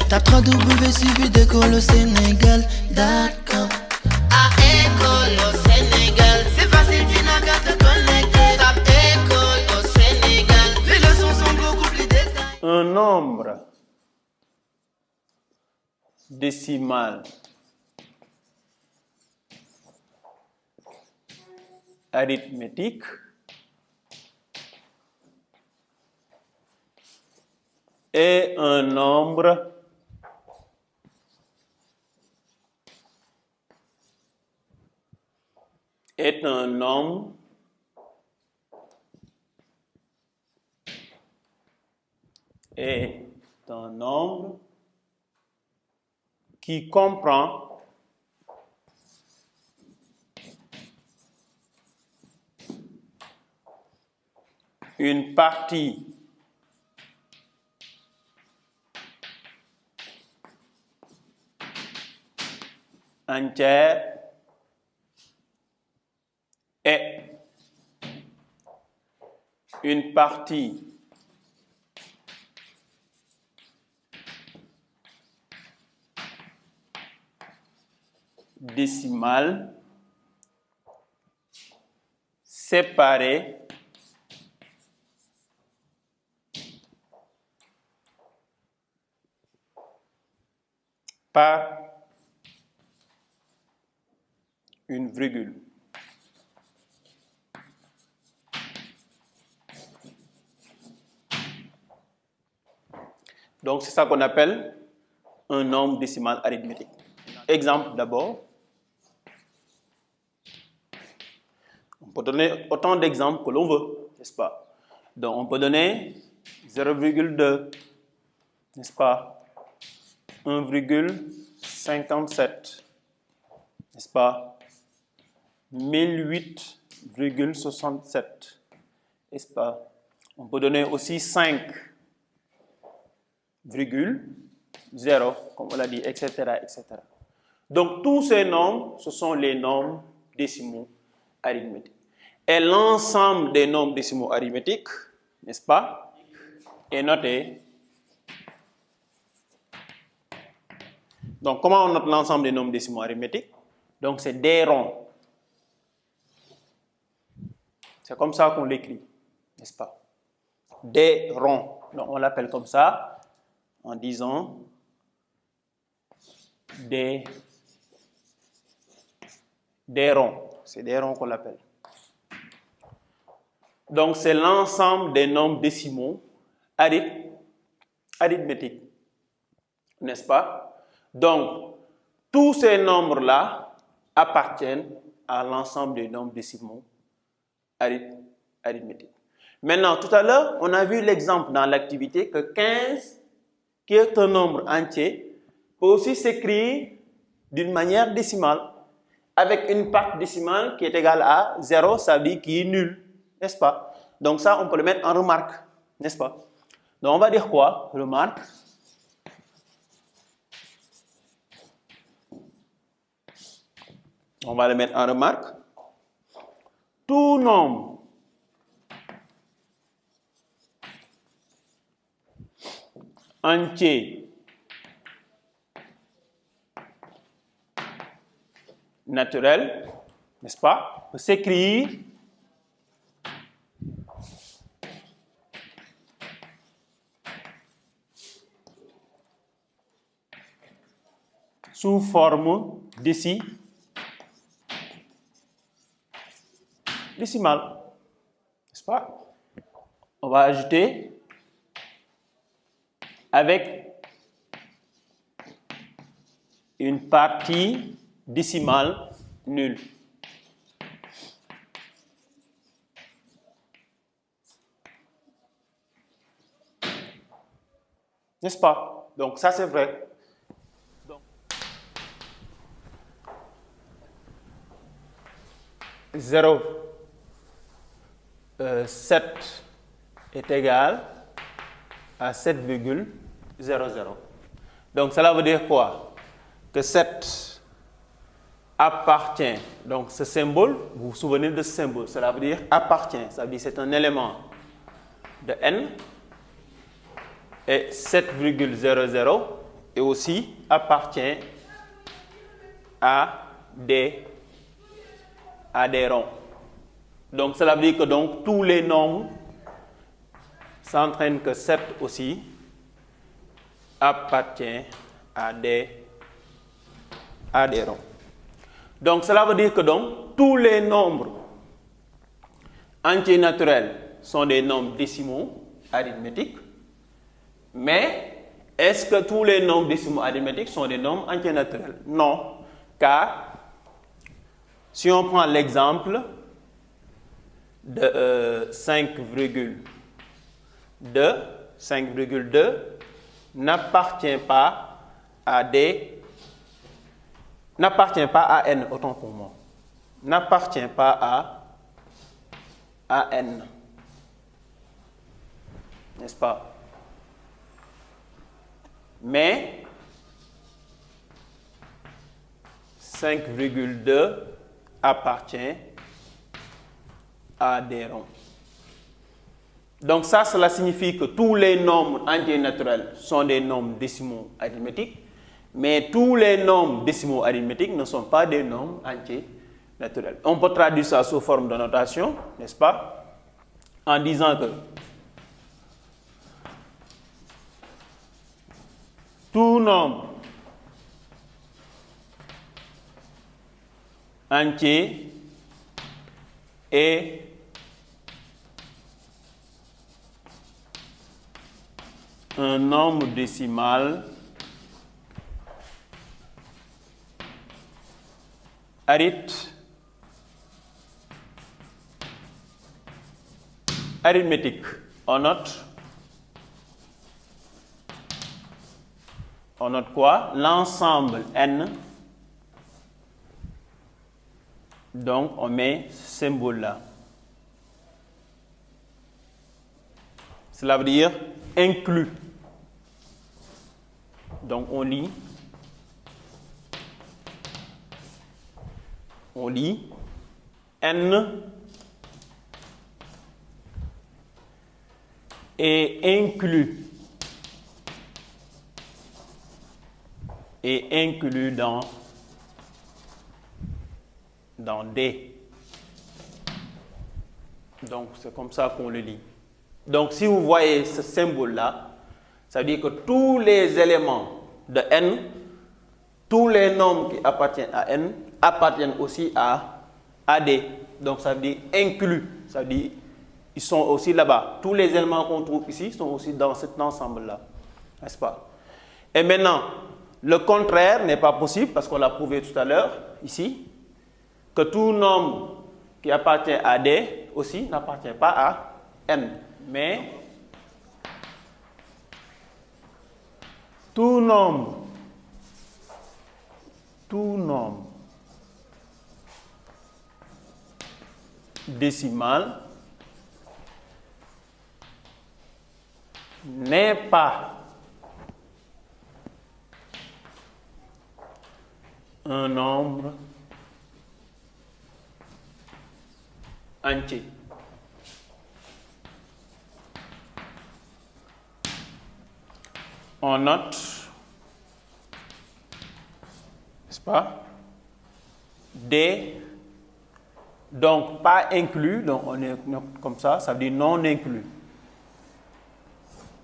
Tape 3W suivi d'école au Sénégal. D'accord. À école au Sénégal, c'est facile, tu n'as qu'à te connecter. Tape école au Sénégal, les leçons sont beaucoup plus détaillées. Un nombre décimal arithmétique est un nombre qui comprend une partie entière et une partie décimale séparée par une virgule. Donc, c'est ça qu'on appelle un nombre décimal arithmétique. Exemple d'abord. On peut donner autant d'exemples que l'on veut, n'est-ce pas? Donc, on peut donner 0,2, n'est-ce pas? 1,57, n'est-ce pas? 1008,67, n'est-ce pas? On peut donner aussi 5,0, comme on l'a dit, etc., etc. Donc, tous ces nombres, ce sont les nombres décimaux arithmétiques. Et l'ensemble des nombres décimaux arithmétiques, n'est-ce pas, est noté. Donc, comment on note l'ensemble des nombres décimaux arithmétiques? Donc, c'est des ronds. C'est comme ça qu'on l'écrit, n'est-ce pas? Des ronds. Donc, on l'appelle comme ça en disant des ronds. C'est des ronds qu'on l'appelle. Donc, c'est l'ensemble des nombres décimaux arithmétiques, n'est-ce pas? Donc, tous ces nombres-là appartiennent à l'ensemble des nombres décimaux arithmétiques. Maintenant, tout à l'heure, on a vu l'exemple dans l'activité que 15, qui est un nombre entier, peut aussi s'écrire d'une manière décimale, avec une part décimale qui est égale à 0, ça veut dire qu'il est nul, n'est-ce pas? Donc ça, on peut le mettre en remarque, n'est-ce pas? Donc on va dire quoi? Remarque. On va le mettre en remarque. Tout nombre entier naturel, n'est-ce pas, peut s'écrire sous forme décimale, n'est-ce pas? On va ajouter avec une partie décimale nulle. N'est-ce pas? Donc ça c'est vrai. Donc, 0,7 est égal à 7,00. Donc cela veut dire quoi? Que 7 appartient, donc ce symbole, vous vous souvenez de ce symbole, cela veut dire appartient, ça veut dire c'est un élément de n, et 7,00 et aussi appartient à des ronds. Donc cela veut dire que donc tous les nombres s'entraînent que 7 aussi appartient à des ronds. Donc cela veut dire que donc tous les nombres entiers naturels sont des nombres décimaux arithmétiques, mais est-ce que tous les nombres décimaux arithmétiques sont des nombres entiers naturels? Non, car si on prend l'exemple de 5,2 n'appartient pas à n, autant pour moi. N'appartient pas à n. N'est-ce pas? Mais 5,2 appartient à des ronds. Donc ça, cela signifie que tous les nombres entiers naturels sont des nombres décimaux arithmétiques, mais tous les nombres décimaux arithmétiques ne sont pas des nombres entiers naturels. On peut traduire ça sous forme de notation, n'est-ce pas? En disant que tout nombre entier est un nombre décimal arithmétique. On note quoi? L'ensemble n. Donc on met ce symbole là. Cela veut dire inclus. Donc on lit n est inclus dans D. Donc c'est comme ça qu'on le lit. Donc si vous voyez ce symbole là, ça veut dire que tous les éléments de n, tous les nombres qui appartiennent à n appartiennent aussi à D. Donc ça veut dire inclus, ça veut dire ils sont aussi là-bas. Tous les éléments qu'on trouve ici sont aussi dans cet ensemble-là, n'est-ce pas? Et maintenant, le contraire n'est pas possible parce qu'on l'a prouvé tout à l'heure ici, que tout nombre qui appartient à D aussi n'appartient pas à n. Mais tout nombre décimal n'est pas un nombre entier. On note, n'est-ce pas? D, donc pas inclus, donc on est comme ça veut dire non inclus.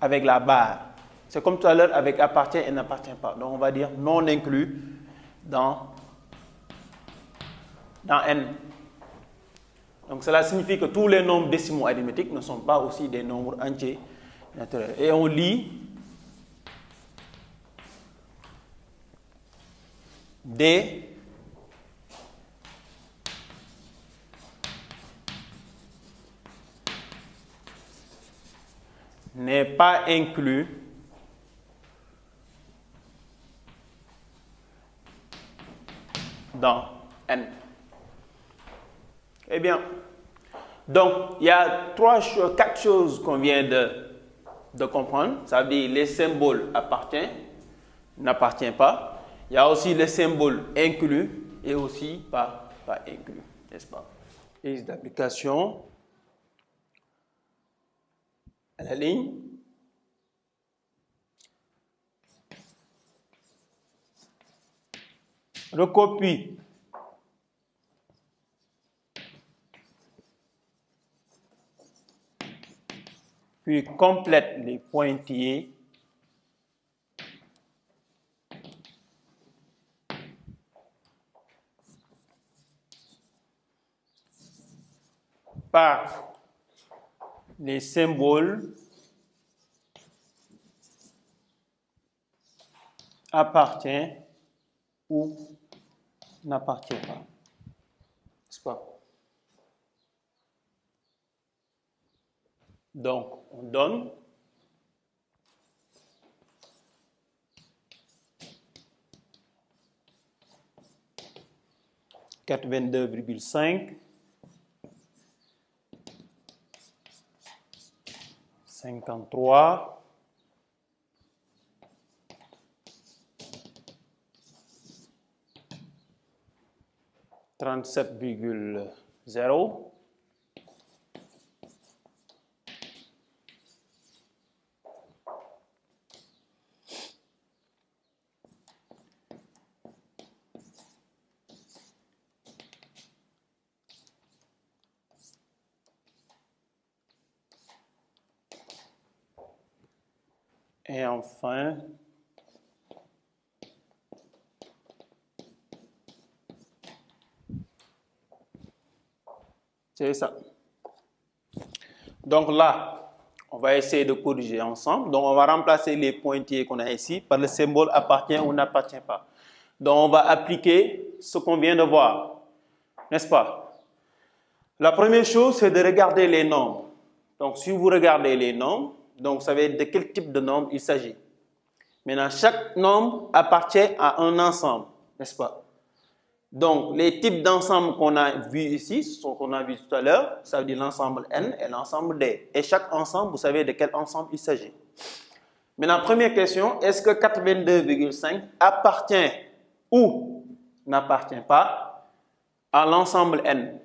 Avec la barre. C'est comme tout à l'heure avec appartient et n'appartient pas. Donc on va dire non inclus dans n. Donc cela signifie que tous les nombres décimaux arithmétiques ne sont pas aussi des nombres entiers naturels. Et on lit D n'est pas inclus dans n. Eh bien, donc il y a quatre choses qu'on vient de comprendre. Ça veut dire les symboles appartiennent, n'appartiennent pas. Il y a aussi les symboles inclus et aussi pas inclus, n'est-ce pas? Liste d'application à la ligne. recopie puis complète les pointillés par les symboles appartient ou n'appartient pas. N'est-ce pas? Donc, on donne $82,5, 53, 37,0, et enfin c'est ça. Donc là, on va essayer de corriger ensemble. Donc on va remplacer les pointillés qu'on a ici par le symbole appartient ou n'appartient pas. Donc on va appliquer ce qu'on vient de voir, n'est-ce pas? La première chose, c'est de regarder les nombres. Donc si vous regardez les nombres, donc vous savez de quel type de nombre il s'agit. Maintenant, chaque nombre appartient à un ensemble, n'est-ce pas? Donc, les types d'ensemble qu'on a vus ici, ce qu'on a vu tout à l'heure, ça veut dire l'ensemble N et l'ensemble D. Et chaque ensemble, vous savez de quel ensemble il s'agit. Maintenant, première question, est-ce que 82,5 appartient ou n'appartient pas à l'ensemble N?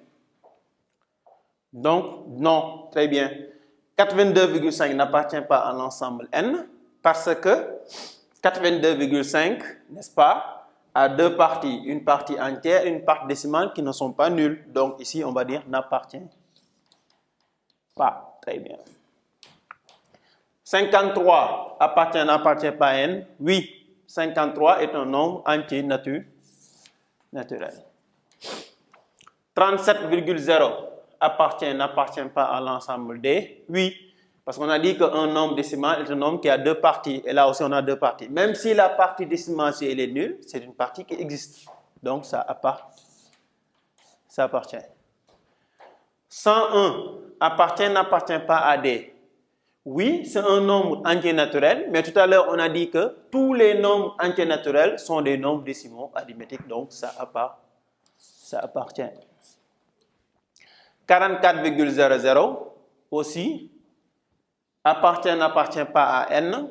Donc, non, très bien. 82,5 n'appartient pas à l'ensemble N parce que 82,5, n'est-ce pas, a deux parties, une partie entière et une partie décimale qui ne sont pas nulles. Donc ici, on va dire n'appartient pas. Très bien. 53 appartient, n'appartient pas à N? Oui, 53 est un nombre entier naturel. 37,0 appartient, n'appartient pas à l'ensemble D? Oui, parce qu'on a dit qu'un nombre décimal est un nombre qui a deux parties. Et là aussi, on a deux parties. Même si la partie décimale, si elle est nulle, c'est une partie qui existe. Donc, ça appartient. 101 appartient, n'appartient pas à D? Oui, c'est un nombre entier naturel. Mais tout à l'heure, on a dit que tous les nombres entiers naturels sont des nombres décimaux arithmétiques. Donc, ça appartient. 44,00 aussi appartient, n'appartient pas à N.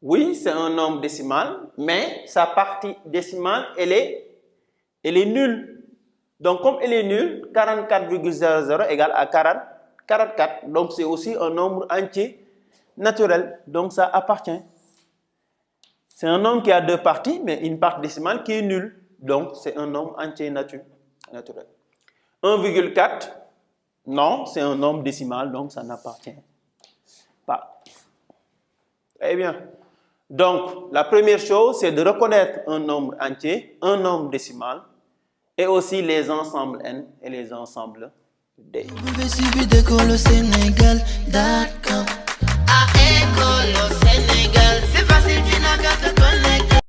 Oui, c'est un nombre décimal, mais sa partie décimale, elle est nulle. Donc, comme elle est nulle, 44,00 égale à 44. Donc, c'est aussi un nombre entier naturel. Donc, ça appartient. C'est un nombre qui a deux parties, mais une partie décimale qui est nulle. Donc, c'est un nombre entier naturel. 1,4, non, c'est un nombre décimal, donc ça n'appartient pas. Très bien. Donc, la première chose, c'est de reconnaître un nombre entier, un nombre décimal, et aussi les ensembles N et les ensembles D. Vous pouvez suivre d'école au Sénégal.com